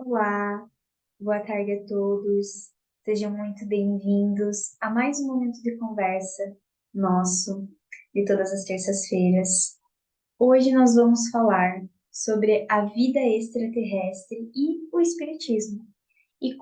Olá, boa tarde a todos. Sejam muito bem-vindos a mais um momento de conversa nosso de todas as terças-feiras. Hoje nós vamos falar sobre a vida extraterrestre e o espiritismo e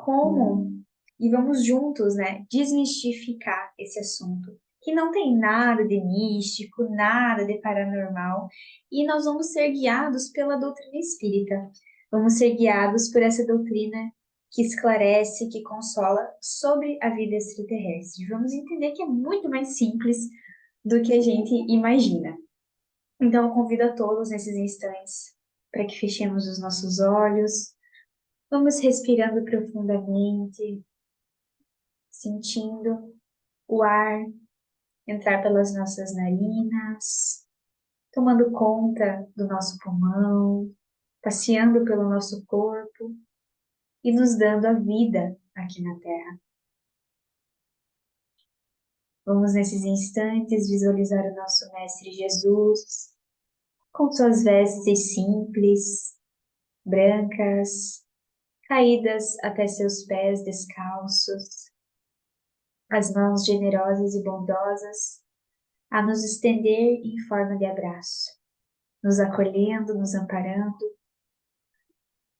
vamos juntos, né, desmistificar esse assunto, que não tem nada de místico, nada de paranormal, e nós vamos ser guiados pela doutrina espírita. Vamos ser guiados por essa doutrina que esclarece, que consola sobre a vida extraterrestre. Vamos entender que é muito mais simples do que a gente imagina. Então, eu convido a todos nesses instantes para que fechemos os nossos olhos, vamos respirando profundamente, sentindo o ar entrar pelas nossas narinas, tomando conta do nosso pulmão, passeando pelo nosso corpo e nos dando a vida aqui na Terra. Vamos nesses instantes visualizar o nosso Mestre Jesus com suas vestes simples, brancas, caídas até seus pés descalços, as mãos generosas e bondosas a nos estender em forma de abraço, nos acolhendo, nos amparando,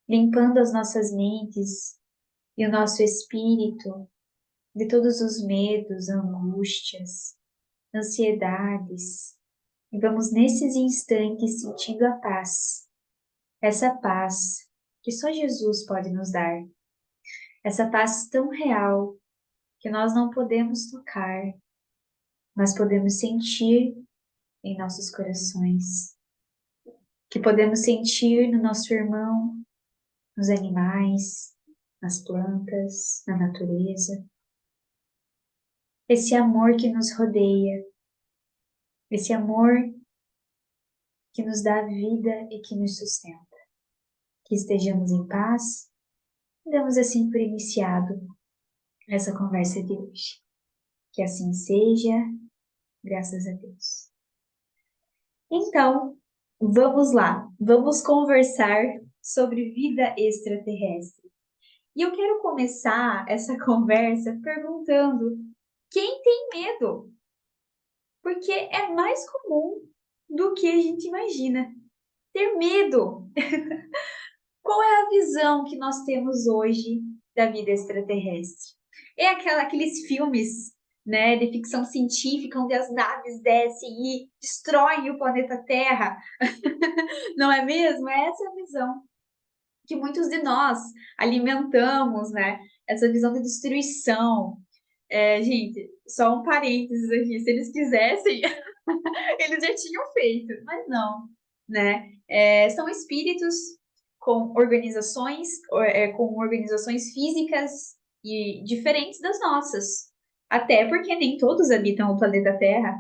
limpando as nossas mentes e o nosso espírito de todos os medos, angústias, ansiedades. E vamos nesses instantes sentindo a paz, essa paz que só Jesus pode nos dar, essa paz tão real que nós não podemos tocar, mas podemos sentir em nossos corações, que podemos sentir no nosso irmão, nos animais, nas plantas, na natureza. Esse amor que nos rodeia, esse amor que nos dá vida e que nos sustenta. Que estejamos em paz e damos assim por iniciado essa conversa de hoje. Que assim seja, graças a Deus. Então, vamos lá, vamos conversar sobre vida extraterrestre. E eu quero começar essa conversa perguntando: quem tem medo? Porque é mais comum do que a gente imagina. Ter medo. Qual é a visão que nós temos hoje da vida extraterrestre? É aqueles filmes, né, de ficção científica onde as naves descem e destroem o planeta Terra, não é mesmo? É essa a visão que muitos de nós alimentamos, né? Essa visão de destruição. Gente, só um parênteses aqui, se eles quisessem, eles já tinham feito, mas não, né? São espíritos com organizações físicas e diferentes das nossas. Até porque nem todos habitam o planeta Terra.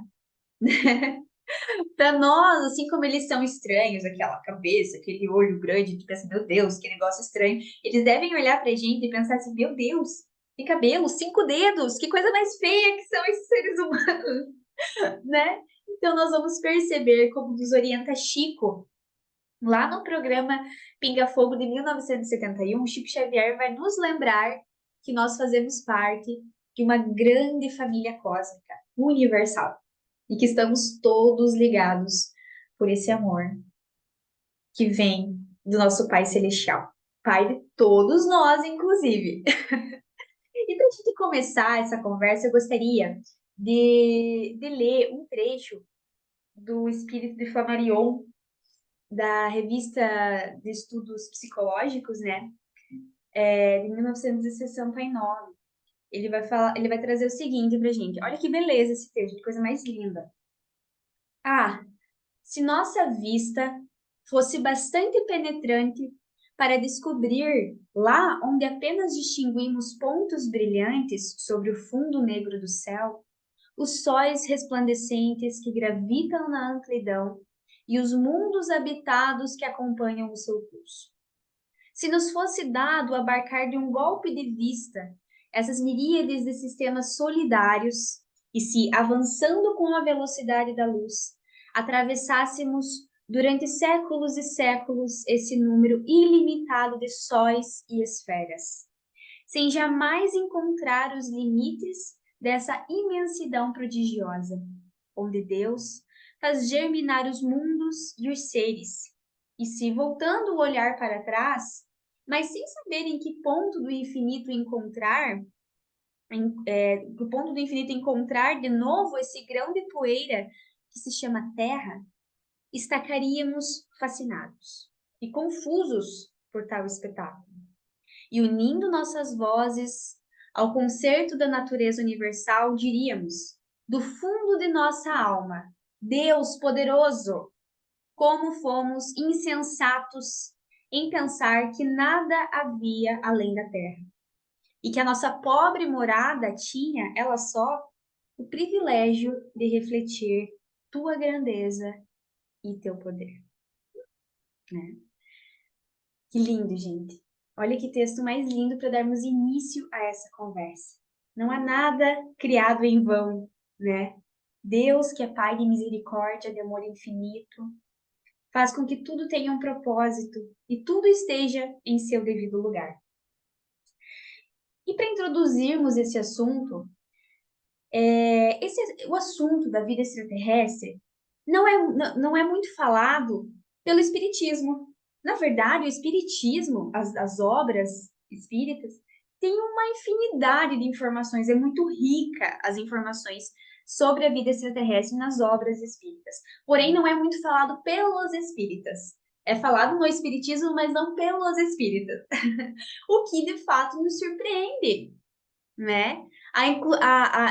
Para nós, assim como eles são estranhos, aquela cabeça, aquele olho grande, de pensa, meu Deus, que negócio estranho, eles devem olhar pra gente e pensar assim, meu Deus, tem cabelo, 5 dedos, que coisa mais feia que são esses seres humanos, né? Então nós vamos perceber como nos orienta Chico, lá no programa Pinga Fogo de 1971, Chico Xavier vai nos lembrar que nós fazemos parte de uma grande família cósmica, universal, e que estamos todos ligados por esse amor que vem do nosso Pai Celestial, Pai de todos nós, inclusive. E para a gente começar essa conversa, eu gostaria de ler um trecho do Espírito de Flammarion, da revista de estudos psicológicos, né, de 1969. Ele vai trazer o seguinte pra gente. Olha que beleza esse texto, que coisa mais linda. Ah, se nossa vista fosse bastante penetrante para descobrir lá onde apenas distinguimos pontos brilhantes sobre o fundo negro do céu, os sóis resplandecentes que gravitam na amplidão e os mundos habitados que acompanham o seu curso. Se nos fosse dado abarcar de um golpe de vista essas miríades de sistemas solidários, e se, avançando com a velocidade da luz, atravessássemos durante séculos e séculos esse número ilimitado de sóis e esferas, sem jamais encontrar os limites dessa imensidão prodigiosa, onde Deus faz germinar os mundos e os seres. E se, voltando o olhar para trás, mas sem saber em que ponto do infinito encontrar, do ponto do infinito encontrar de novo esse grão de poeira que se chama Terra, estacaríamos fascinados e confusos por tal espetáculo. E unindo nossas vozes ao concerto da natureza universal, diríamos, do fundo de nossa alma, Deus poderoso, como fomos insensatos em pensar que nada havia além da terra. E que a nossa pobre morada tinha, ela só, o privilégio de refletir tua grandeza e teu poder. Né? Que lindo, gente. Olha que texto mais lindo para darmos início a essa conversa. Não há nada criado em vão, né? Deus, que é Pai de misericórdia, de amor infinito, faz com que tudo tenha um propósito e tudo esteja em seu devido lugar. E para introduzirmos esse assunto, o assunto da vida extraterrestre não é muito falado pelo Espiritismo. Na verdade, o Espiritismo, as obras espíritas, tem uma infinidade de informações, é muito rica as informações sobre a vida extraterrestre nas obras espíritas. Porém, não é muito falado pelos espíritas. É falado no Espiritismo, mas não pelos espíritas. O que, de fato, nos surpreende, né?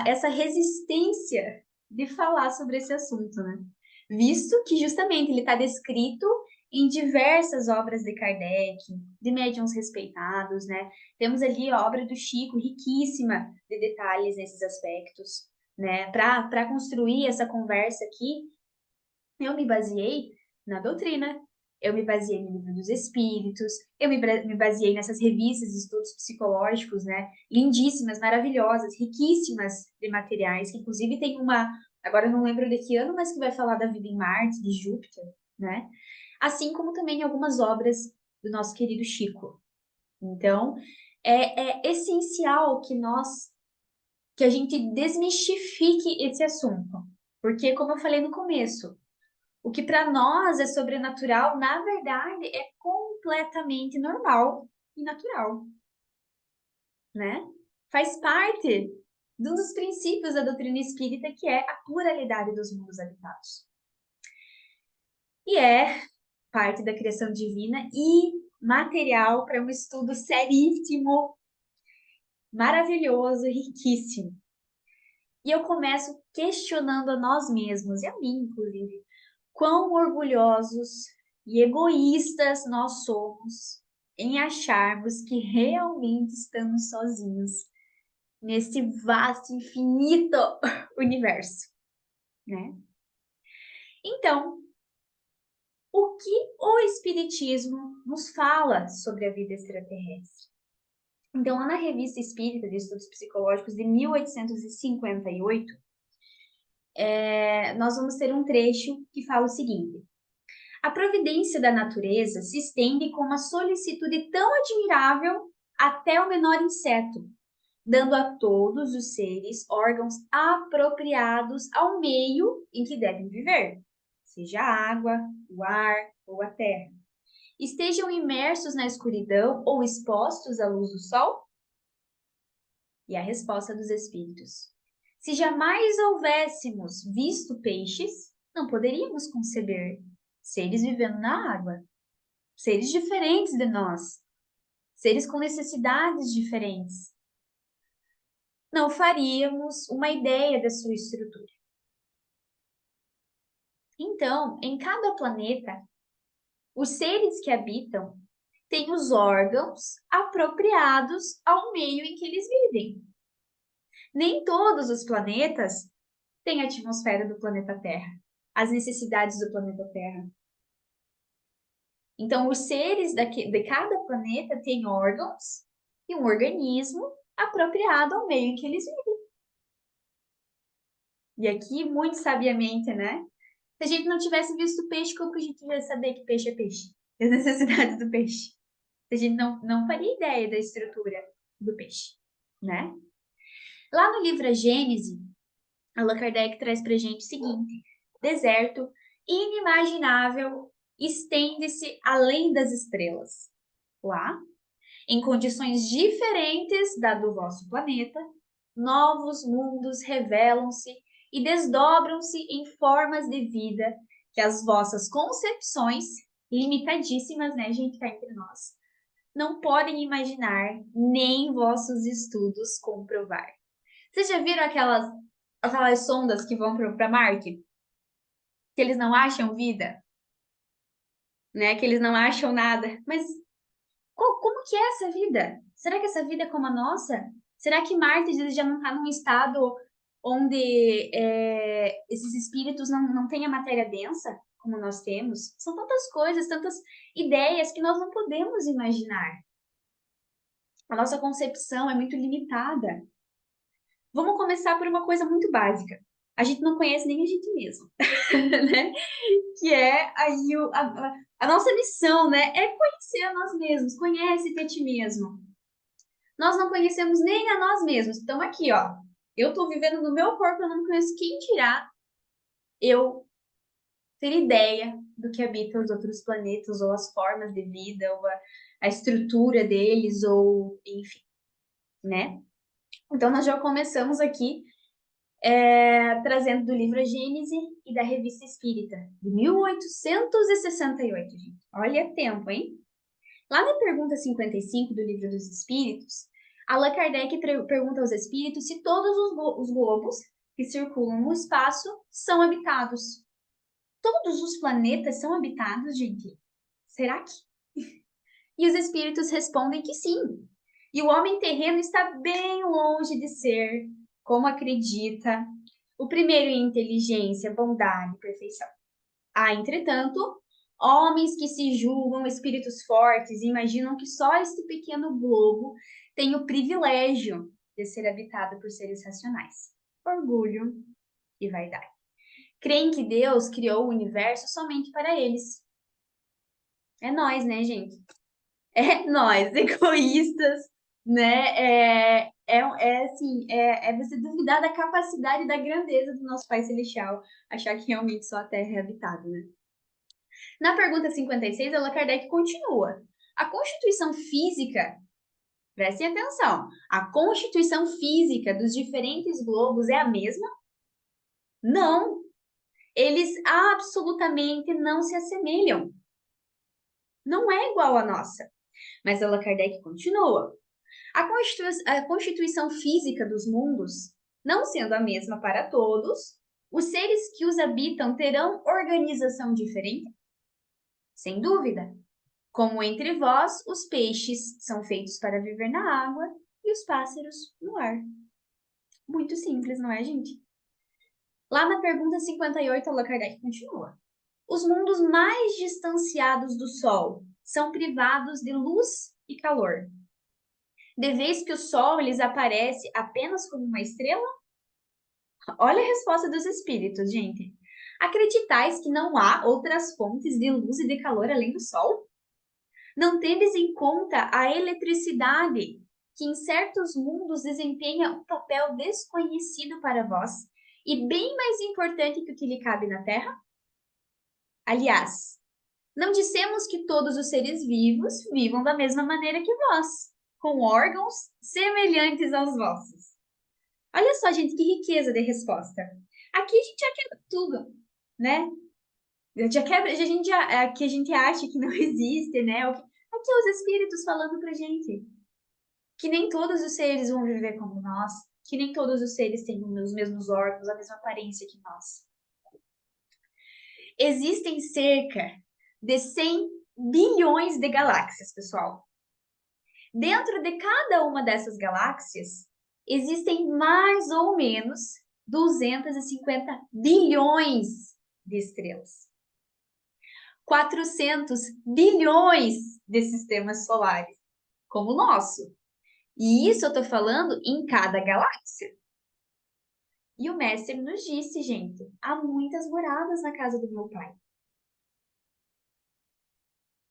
Essa resistência de falar sobre esse assunto, né? Visto que justamente ele está descrito em diversas obras de Kardec, de médiuns respeitados, né? Temos ali a obra do Chico, riquíssima de detalhes nesses aspectos, né? Para construir essa conversa aqui, eu me baseei na doutrina, eu me baseei no livro dos Espíritos, eu me baseei nessas revistas de estudos psicológicos, né? Lindíssimas, maravilhosas, riquíssimas de materiais, que inclusive tem uma, agora eu não lembro de que ano, mas que vai falar da vida em Marte, de Júpiter, né? Assim como também algumas obras do nosso querido Chico. Então, é essencial que a gente desmistifique esse assunto. Porque, como eu falei no começo, o que para nós é sobrenatural, na verdade, é completamente normal e natural, né? Faz parte de um dos princípios da doutrina espírita, que é a pluralidade dos mundos habitados. E é parte da criação divina e material para um estudo seríssimo, maravilhoso, riquíssimo. E eu começo questionando a nós mesmos, e a mim, inclusive, quão orgulhosos e egoístas nós somos em acharmos que realmente estamos sozinhos nesse vasto, infinito universo, né? Então, o que o Espiritismo nos fala sobre a vida extraterrestre? Então, lá na Revista Espírita de Estudos Psicológicos de 1858, nós vamos ter um trecho que fala o seguinte: a providência da natureza se estende com uma solicitude tão admirável até o menor inseto, dando a todos os seres órgãos apropriados ao meio em que devem viver, seja a água, o ar ou a terra. Estejam imersos na escuridão ou expostos à luz do sol? E a resposta dos espíritos: se jamais houvéssemos visto peixes, não poderíamos conceber seres vivendo na água, seres diferentes de nós, seres com necessidades diferentes. Não faríamos uma ideia da sua estrutura. Então, em cada planeta, os seres que habitam têm os órgãos apropriados ao meio em que eles vivem. Nem todos os planetas têm a atmosfera do planeta Terra, as necessidades do planeta Terra. Então, os seres de cada planeta têm órgãos e um organismo apropriado ao meio em que eles vivem. E aqui, muito sabiamente, né? Se a gente não tivesse visto peixe, como que a gente ia saber que peixe é peixe? As necessidades do peixe. A gente não faria ideia da estrutura do peixe, né? Lá no livro A Gênese, Allan Kardec traz pra gente o seguinte: deserto inimaginável estende-se além das estrelas. Lá, em condições diferentes da do vosso planeta, novos mundos revelam-se e desdobram-se em formas de vida que as vossas concepções, limitadíssimas, né, gente, tá entre nós, não podem imaginar, nem vossos estudos comprovar. Vocês já viram aquelas sondas que vão para Marte? Que eles não acham vida, né? Que eles não acham nada. Mas como que é essa vida? Será que essa vida é como a nossa? Será que Marte já não está num estado onde esses espíritos não têm a matéria densa, como nós temos? São tantas coisas, tantas ideias que nós não podemos imaginar. A nossa concepção é muito limitada. Vamos começar por uma coisa muito básica. A gente não conhece nem a gente mesmo, né? Que é aí a nossa missão, né? É conhecer a nós mesmos. Conhece-te a ti mesmo. Nós não conhecemos nem a nós mesmos. Então aqui, ó. Eu tô vivendo no meu corpo, eu não conheço quem dirá eu ter ideia do que habita os outros planetas, ou as formas de vida, ou a estrutura deles, ou enfim, né? Então nós já começamos aqui trazendo do livro A Gênese e da Revista Espírita, de 1868, gente. Olha tempo, hein? Lá na pergunta 55 do Livro dos Espíritos, Allan Kardec pergunta aos espíritos se todos os globos que circulam no espaço são habitados. Todos os planetas são habitados, gente? Será que? E os espíritos respondem que sim. E o homem terreno está bem longe de ser, como acredita, o primeiro em inteligência, bondade e perfeição. Há, entretanto, homens que se julgam espíritos fortes e imaginam que só este pequeno globo tem o privilégio de ser habitado por seres racionais. Orgulho e vaidade. Creem que Deus criou o universo somente para eles. É nós, né, gente? É nós, egoístas, né? É você duvidar da capacidade e da grandeza do nosso Pai Celestial, achar que realmente só a Terra é habitada, né? Na pergunta 56, Allan Kardec continua. A constituição física, prestem atenção, a constituição física dos diferentes globos é a mesma? Não! Eles absolutamente não se assemelham. Não é igual à nossa. Mas Allan Kardec continua. A constituição física dos mundos, não sendo a mesma para todos, os seres que os habitam terão organização diferente? Sem dúvida. Como entre vós, os peixes são feitos para viver na água e os pássaros no ar. Muito simples, não é, gente? Lá na pergunta 58, Allan Kardec continua. Os mundos mais distanciados do Sol são privados de luz e calor, de vez que o Sol lhes aparece apenas como uma estrela? Olha a resposta dos espíritos, gente. Acreditais que não há outras fontes de luz e de calor além do Sol? Não tendes em conta a eletricidade, que em certos mundos desempenha um papel desconhecido para vós e bem mais importante que o que lhe cabe na Terra? Aliás, não dissemos que todos os seres vivos vivam da mesma maneira que vós, com órgãos semelhantes aos vossos. Olha só, gente, que riqueza de resposta. Aqui a gente já quebra tudo, né? Já quebra, aqui a gente acha que não existe, né? Aqui os espíritos falando pra gente que nem todos os seres vão viver como nós, que nem todos os seres têm os mesmos órgãos, a mesma aparência que nós. Existem cerca de 100 bilhões de galáxias, pessoal. Dentro de cada uma dessas galáxias, existem mais ou menos 250 bilhões de estrelas. 400 bilhões de sistemas solares, como o nosso. E isso eu estou falando em cada galáxia. E o mestre nos disse, gente, há muitas moradas na casa do meu pai.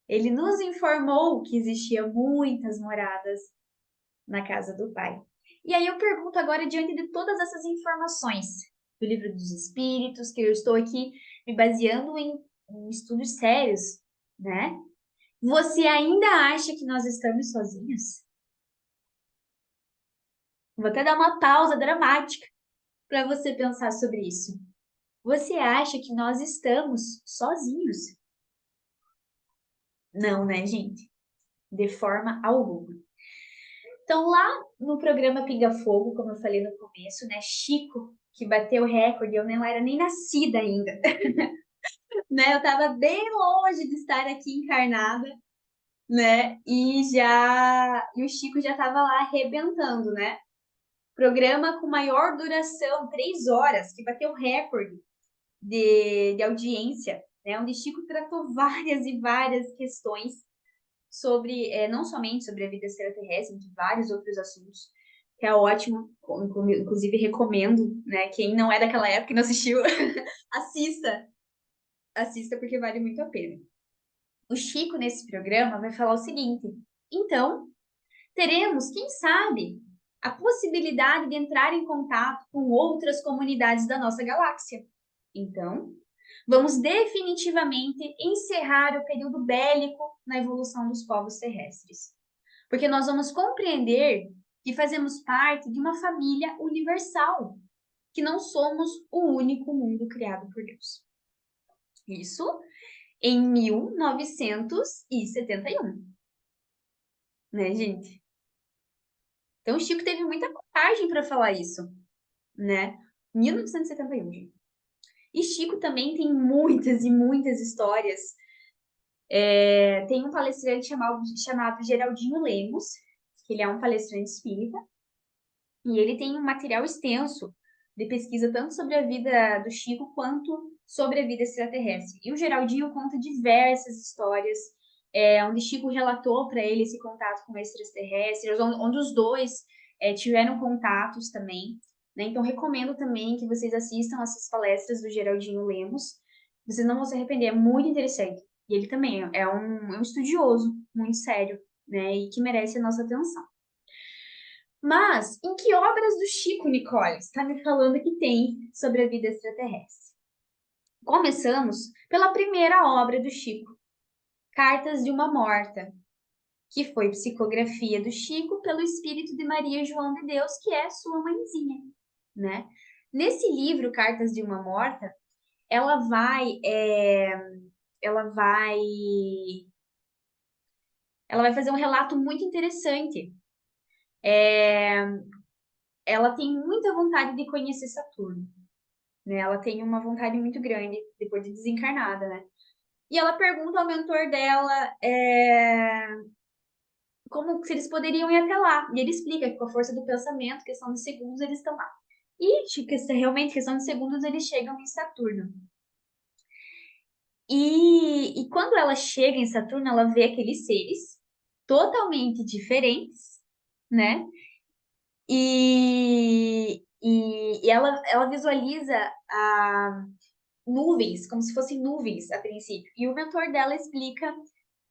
Ele nos informou que existiam muitas moradas na casa do pai. E aí eu pergunto agora, diante de todas essas informações do Livro dos Espíritos, que eu estou aqui me baseando em estudos sérios, né? Você ainda acha que nós estamos sozinhos? Vou até dar uma pausa dramática para você pensar sobre isso. Você acha que nós estamos sozinhos? Não, né, gente? De forma alguma. Então, lá no programa Pinga Fogo, como eu falei no começo, né, Chico, que bateu o recorde, eu não era nem nascida ainda, né? Eu tava bem longe de estar aqui encarnada, né? E o Chico já tava lá arrebentando, né? Programa com maior duração, 3 horas, que bateu recorde de audiência, né? Onde Chico tratou várias e várias questões sobre, não somente sobre a vida extraterrestre, de vários outros assuntos, que é ótimo, inclusive recomendo, né? Quem não é daquela época e não assistiu, assista, assista porque vale muito a pena. O Chico, nesse programa, vai falar o seguinte: então, teremos, quem sabe, a possibilidade de entrar em contato com outras comunidades da nossa galáxia. Então, vamos definitivamente encerrar o período bélico na evolução dos povos terrestres. Porque nós vamos compreender que fazemos parte de uma família universal, que não somos o único mundo criado por Deus. Isso em 1971, né, gente? Então o Chico teve muita coragem para falar isso, né? 1971, gente. E Chico também tem muitas e muitas histórias. Tem um palestrante chamado Geraldinho Lemos, que ele é um palestrante espírita, e ele tem um material extenso de pesquisa tanto sobre a vida do Chico quanto sobre a vida extraterrestre. E o Geraldinho conta diversas histórias, onde Chico relatou para ele esse contato com extraterrestres, onde os dois tiveram contatos também. Né? Então, recomendo também que vocês assistam essas palestras do Geraldinho Lemos. Vocês não vão se arrepender, é muito interessante. E ele também é um estudioso muito sério, né? E que merece a nossa atenção. Mas, em que obras do Chico, Nicole, está me falando que tem sobre a vida extraterrestre? Começamos pela primeira obra do Chico, Cartas de uma Morta, que foi psicografia do Chico pelo espírito de Maria João de Deus, que é sua mãezinha, né? Nesse livro, Cartas de uma Morta, ela vai, ela vai, ela vai fazer um relato muito interessante. Ela tem muita vontade de conhecer Saturno, né? Ela tem uma vontade muito grande depois de desencarnada, né? E ela pergunta ao mentor dela como se eles poderiam ir até lá. E ele explica que com a força do pensamento, questão de segundos, eles estão lá. E realmente, questão de segundos, eles chegam em Saturno. E quando ela chega em Saturno, ela vê aqueles seres totalmente diferentes, né? E ela visualiza nuvens, como se fossem nuvens a princípio. E o mentor dela explica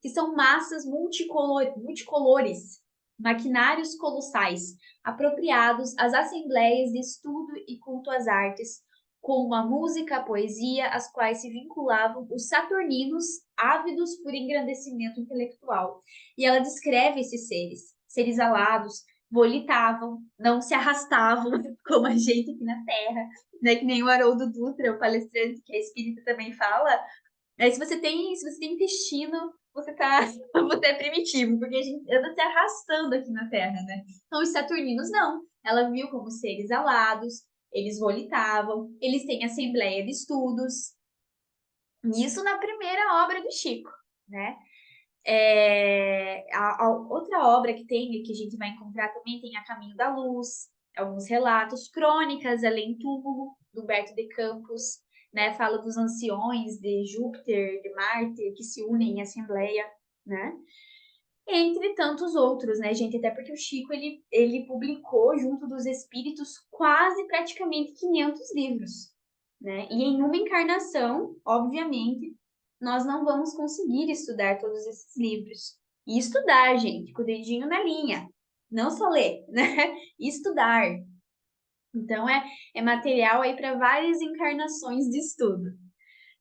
que são massas multicolores, maquinários colossais, apropriados às assembleias de estudo e culto às artes, como a música, a poesia, as quais se vinculavam os saturninos ávidos por engrandecimento intelectual. E ela descreve esses seres alados, volitavam, não se arrastavam como a gente aqui na Terra, né? Que nem o Haroldo Dutra, o palestrante que é espírita também fala. Aí se você tem intestino, você é primitivo, porque a gente anda se arrastando aqui na Terra, né? Então os saturninos não. Ela viu como seres alados, eles volitavam, eles têm assembleia de estudos. Isso na primeira obra do Chico, né? A outra obra que tem, que a gente vai encontrar também, tem A Caminho da Luz, alguns relatos, Crônicas Além Túmulo, do Humberto de Campos, né? Fala dos anciões de Júpiter, de Marte, que se unem em assembleia, né? entre tantos outros, né, gente? Até porque o Chico, ele publicou, junto dos espíritos, quase praticamente 500 livros, né? E em uma encarnação, obviamente, nós não vamos conseguir estudar todos esses livros. E estudar, gente, com o dedinho na linha. Não só ler, né? Estudar. Então, é material aí para várias encarnações de estudo.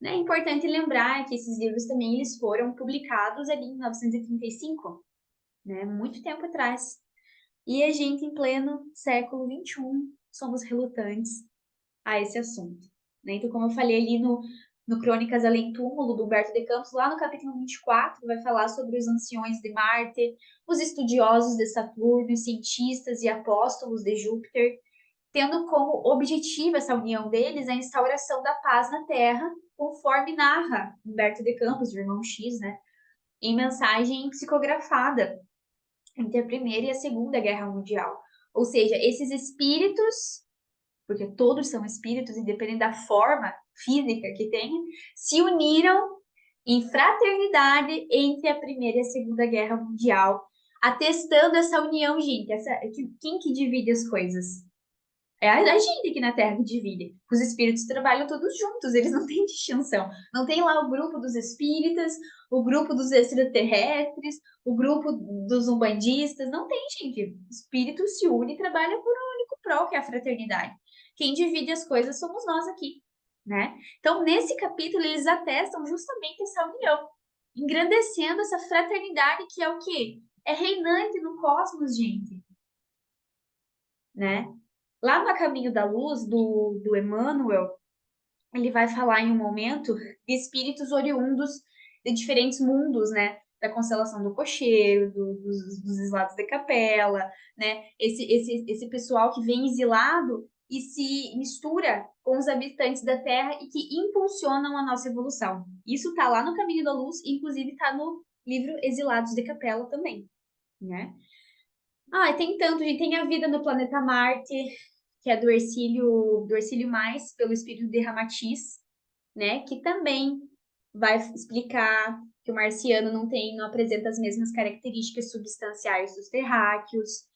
Né? É importante lembrar que esses livros também eles foram publicados ali em 1935, né? Muito tempo atrás. E a gente, em pleno século XXI, somos relutantes a esse assunto. Né? Então, como eu falei ali no Crônicas Além Túmulo, do Humberto de Campos, lá no capítulo 24, vai falar sobre os anciões de Marte, os estudiosos de Saturno, os cientistas e apóstolos de Júpiter, tendo como objetivo essa união deles a instauração da paz na Terra, conforme narra Humberto de Campos, o irmão X, né, em mensagem psicografada entre a Primeira e a Segunda Guerra Mundial. Ou seja, esses espíritos, porque todos são espíritos, independente da forma física que tenha, se uniram em fraternidade entre a Primeira e a Segunda Guerra Mundial, atestando essa união, gente. Quem que divide as coisas? É a gente aqui na Terra que divide. Os espíritos trabalham todos juntos, eles não têm distinção. Não tem lá o grupo dos espíritas, o grupo dos extraterrestres, o grupo dos umbandistas. Não tem, gente. O espírito se une e trabalha por um único pró, que é a fraternidade. Quem divide as coisas somos nós aqui, né? Então, nesse capítulo, eles atestam justamente essa união, engrandecendo essa fraternidade que é o quê? É reinante no cosmos, gente, né? Lá no A Caminho da Luz, do Emmanuel, ele vai falar em um momento de espíritos oriundos de diferentes mundos, né? Da constelação do Cocheiro, dos exilados de Capela, né? Esse pessoal que vem exilado e se mistura com os habitantes da Terra e que impulsionam a nossa evolução. Isso tá lá no Caminho da Luz, inclusive tá no livro Exilados de Capela também, né? Ah, tem tanto, gente. Tem a vida no planeta Marte, que é do Hercílio Mais, pelo espírito de Ramatiz, né? Que também vai explicar que o marciano não apresenta as mesmas características substanciais dos terráqueos,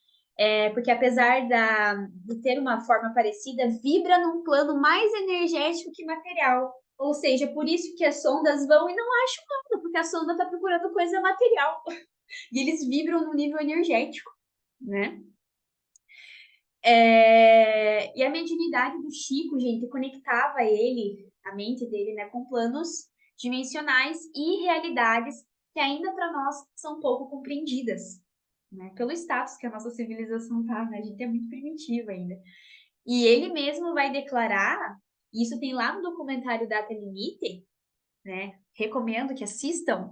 porque apesar de ter uma forma parecida, vibra num plano mais energético que material. Ou seja, por isso que as sondas vão e não acham nada, porque a sonda está procurando coisa material. E eles vibram no nível energético, né? E a mediunidade do Chico, gente, conectava ele, a mente dele, né, com planos dimensionais e realidades que ainda para nós são pouco compreendidas, né, pelo status que a nossa civilização tá, né, a gente é muito primitivo ainda. E ele mesmo vai declarar, isso tem lá no documentário Data Limite, né, recomendo que assistam,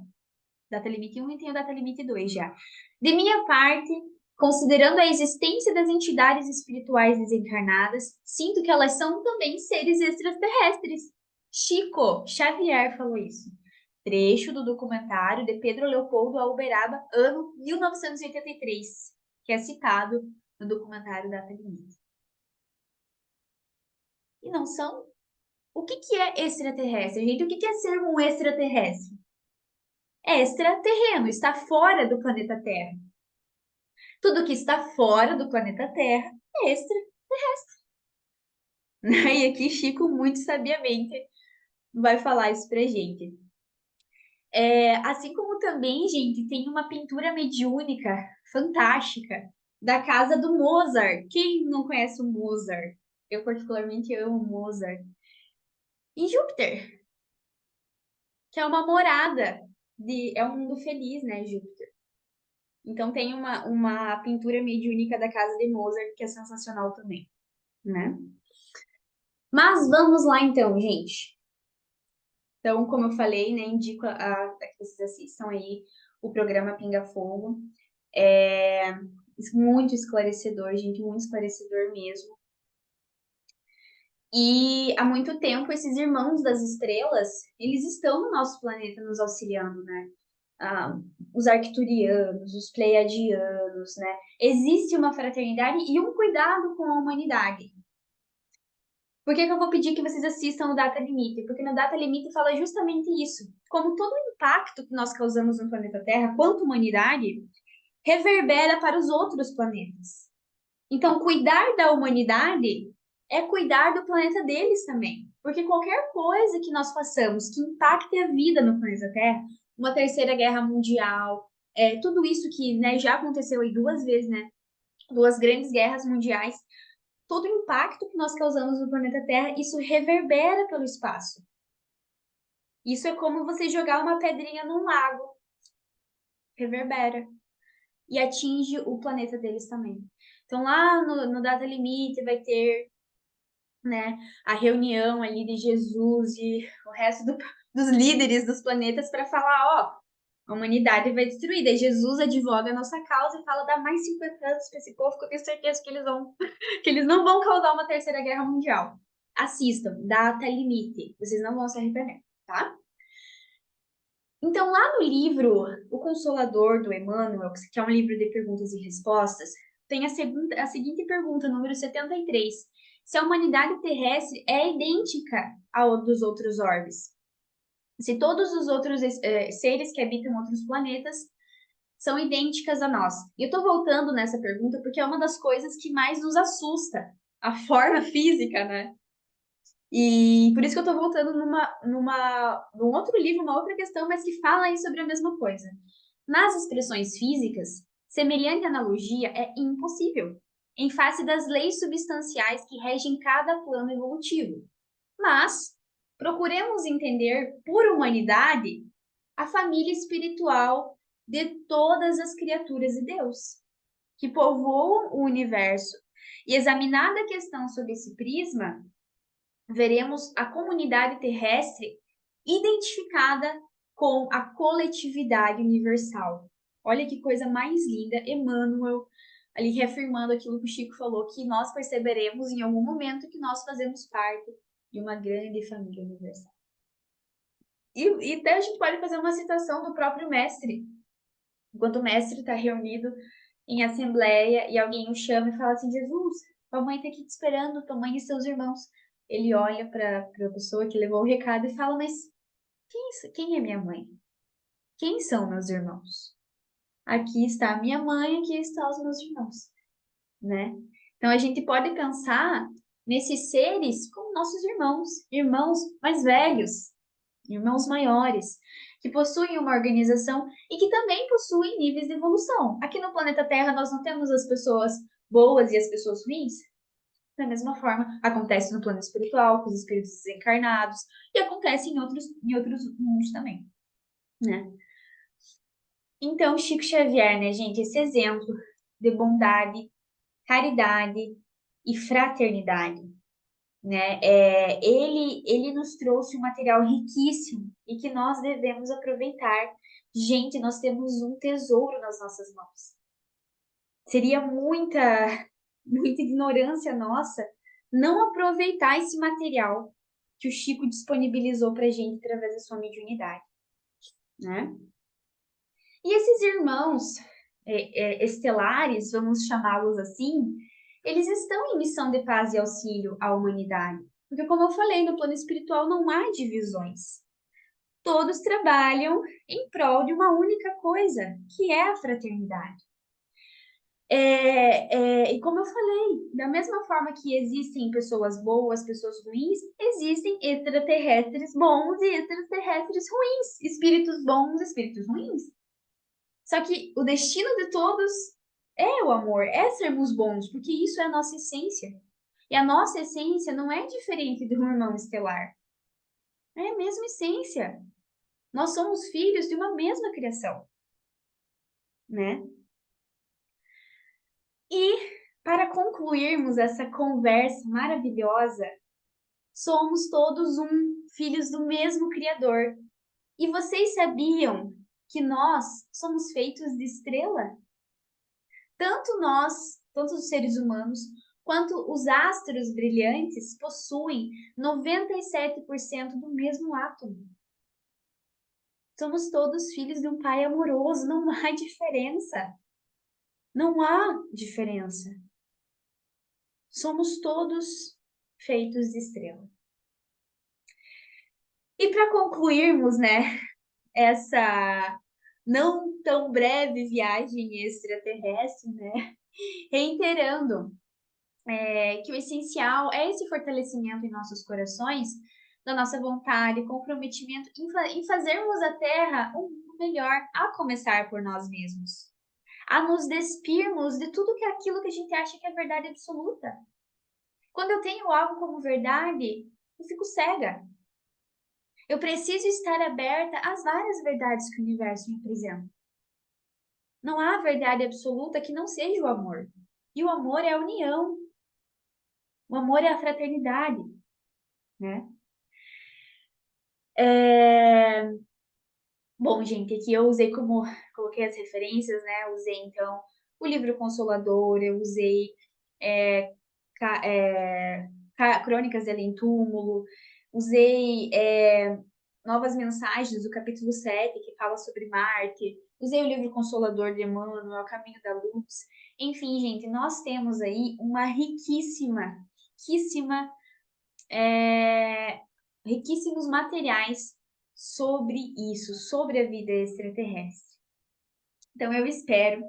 Data Limite 1 e tem o Data Limite 2 já. De minha parte, considerando a existência das entidades espirituais desencarnadas, sinto que elas são também seres extraterrestres. Chico Xavier falou isso. Trecho do documentário de Pedro Leopoldo Alberaba, ano 1983, que é citado no documentário Data Limite. E não são? O que é extraterrestre, gente? O que é ser um extraterrestre? É extraterreno, está fora do planeta Terra. Tudo que está fora do planeta Terra é extraterrestre. E aqui Chico, muito sabiamente, vai falar isso pra gente. Assim como também, gente, tem uma pintura mediúnica fantástica da casa do Mozart. Quem não conhece o Mozart? Eu particularmente amo Mozart. Em Júpiter, que é uma morada é um mundo feliz, né, Júpiter? Então tem uma pintura mediúnica da casa de Mozart que é sensacional também, né? Mas vamos lá então, gente. Então, como eu falei, né, indico a que vocês assistam aí o programa Pinga Fogo. É muito esclarecedor, gente, muito esclarecedor mesmo. E há muito tempo esses irmãos das estrelas, eles estão no nosso planeta nos auxiliando, né? Ah, os arcturianos, os pleiadianos, né? Existe uma fraternidade e um cuidado com a humanidade. Por que eu vou pedir que vocês assistam o Data Limite? Porque no Data Limite fala justamente isso. Como todo impacto que nós causamos no planeta Terra, quanto humanidade, reverbera para os outros planetas. Então, cuidar da humanidade é cuidar do planeta deles também. Porque qualquer coisa que nós façamos que impacte a vida no planeta Terra, uma terceira guerra mundial, tudo isso que, né, já aconteceu aí 2 vezes, né? 2 grandes guerras mundiais, todo o impacto que nós causamos no planeta Terra, isso reverbera pelo espaço. Isso é como você jogar uma pedrinha num lago, reverbera e atinge o planeta deles também. Então, lá no Data Limite vai ter, né, a reunião ali de Jesus e o resto dos líderes dos planetas para falar, ó, a humanidade vai destruir. Daí Jesus advoga a nossa causa e fala, dá mais 50 anos para esse povo que eu tenho certeza que que eles não vão causar uma terceira guerra mundial. Assistam, Data Limite, vocês não vão se arrepender, tá? Então, lá no livro O Consolador, do Emmanuel, que é um livro de perguntas e respostas, tem a seguinte pergunta, número 73. Se a humanidade terrestre é idêntica ao dos outros orbes? Se todos os outros seres que habitam outros planetas são idênticas a nós? E eu estou voltando nessa pergunta porque é uma das coisas que mais nos assusta, a forma física, né? E por isso que eu tô voltando num outro livro, uma outra questão, mas que fala aí sobre a mesma coisa. Nas expressões físicas, semelhante analogia é impossível, em face das leis substanciais que regem cada plano evolutivo. Mas procuremos entender, por humanidade, a família espiritual de todas as criaturas de Deus, que povoam o universo. E examinada a questão sob esse prisma, veremos a comunidade terrestre identificada com a coletividade universal. Olha que coisa mais linda, Emmanuel ali reafirmando aquilo que o Chico falou, que nós perceberemos em algum momento que nós fazemos parte de uma grande família universal. E até a gente pode fazer uma citação do próprio mestre. Enquanto o mestre está reunido em assembleia e alguém o chama e fala assim, Jesus, tua mãe está aqui te esperando, tua mãe e seus irmãos. Ele olha para a pessoa que levou o recado e fala, mas quem é minha mãe? Quem são meus irmãos? Aqui está a minha mãe, aqui estão os meus irmãos, né? Então a gente pode pensar nesses seres como nossos irmãos, irmãos mais velhos, irmãos maiores, que possuem uma organização e que também possuem níveis de evolução. Aqui no planeta Terra nós não temos as pessoas boas e as pessoas ruins. Da mesma forma, acontece no plano espiritual, com os espíritos desencarnados, e acontece em outros mundos também, né? Então, Chico Xavier, né, gente, esse exemplo de bondade, caridade e fraternidade, né? Ele nos trouxe um material riquíssimo e que nós devemos aproveitar. Gente, nós temos um tesouro nas nossas mãos. Seria muita ignorância nossa não aproveitar esse material que o Chico disponibilizou para a gente através da sua mediunidade, né? E esses irmãos estelares, vamos chamá-los assim, eles estão em missão de paz e auxílio à humanidade. Porque, como eu falei, no plano espiritual não há divisões. Todos trabalham em prol de uma única coisa, que é a fraternidade. E como eu falei, da mesma forma que existem pessoas boas, pessoas ruins, existem extraterrestres bons e extraterrestres ruins, espíritos bons, espíritos ruins. Só que o destino de todos é o amor, é sermos bons, porque isso é a nossa essência. E a nossa essência não é diferente de um irmão estelar. É a mesma essência. Nós somos filhos de uma mesma criação, né? E para concluirmos essa conversa maravilhosa, somos todos filhos do mesmo Criador. E vocês sabiam que nós somos feitos de estrela? Tanto nós, tanto os seres humanos, quanto os astros brilhantes possuem 97% do mesmo átomo. Somos todos filhos de um pai amoroso, não há diferença. Não há diferença. Somos todos feitos de estrela. E para concluirmos, né, essa não tão breve viagem extraterrestre, né? Reiterando que o essencial é esse fortalecimento em nossos corações, da nossa vontade, comprometimento em fazermos a Terra um mundo melhor, a começar por nós mesmos, a nos despirmos de tudo que é aquilo que a gente acha que é verdade absoluta. Quando eu tenho algo como verdade, eu fico cega. Eu preciso estar aberta às várias verdades que o universo me apresenta. Não há verdade absoluta que não seja o amor. E o amor é a união. O amor é a fraternidade, né? Bom, gente, aqui eu usei coloquei as referências, né? Eu usei, então, o livro Consolador, eu usei é, Crônicas de Além Túmulo, usei Novas Mensagens, do capítulo 7, que fala sobre Marte, usei o livro Consolador de Emmanuel, Caminho da Luz. Enfim, gente, nós temos aí uma riquíssima, riquíssimos materiais sobre isso, sobre a vida extraterrestre. Então, eu espero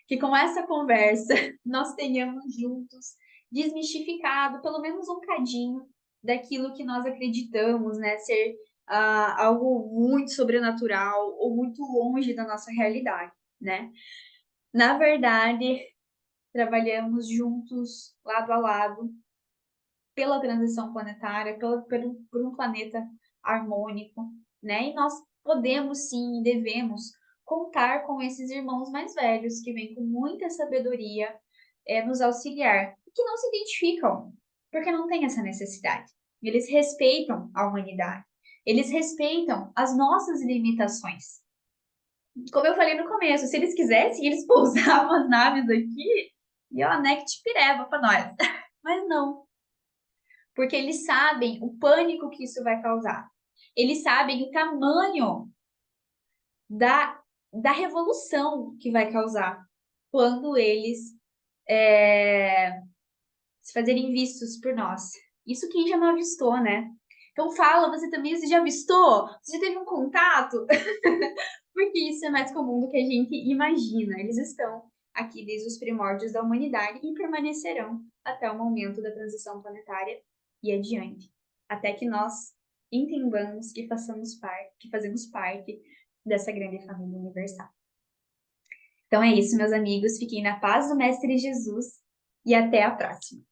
que com essa conversa nós tenhamos juntos desmistificado pelo menos um cadinho daquilo que nós acreditamos, né, ser algo muito sobrenatural ou muito longe da nossa realidade, né? Na verdade, trabalhamos juntos, lado a lado, pela transição planetária, por um planeta harmônico, né? E nós podemos sim e devemos contar com esses irmãos mais velhos que vêm com muita sabedoria nos auxiliar, e que não se identificam, porque não tem essa necessidade. Eles respeitam a humanidade, eles respeitam as nossas limitações. Como eu falei no começo, se eles quisessem, eles pousavam as naves aqui e ó, né, que te pireva pra nós. Mas não, porque eles sabem o pânico que isso vai causar. Eles sabem o tamanho da revolução que vai causar quando eles se fazerem vistos por nós. Isso quem já não avistou, né? Então fala, você também, você já avistou? Você já teve um contato? Porque isso é mais comum do que a gente imagina. Eles estão aqui desde os primórdios da humanidade e permanecerão até o momento da transição planetária e adiante, até que nós entendamos que fazemos parte dessa grande família universal. Então é isso, meus amigos. Fiquem na paz do Mestre Jesus e até a próxima.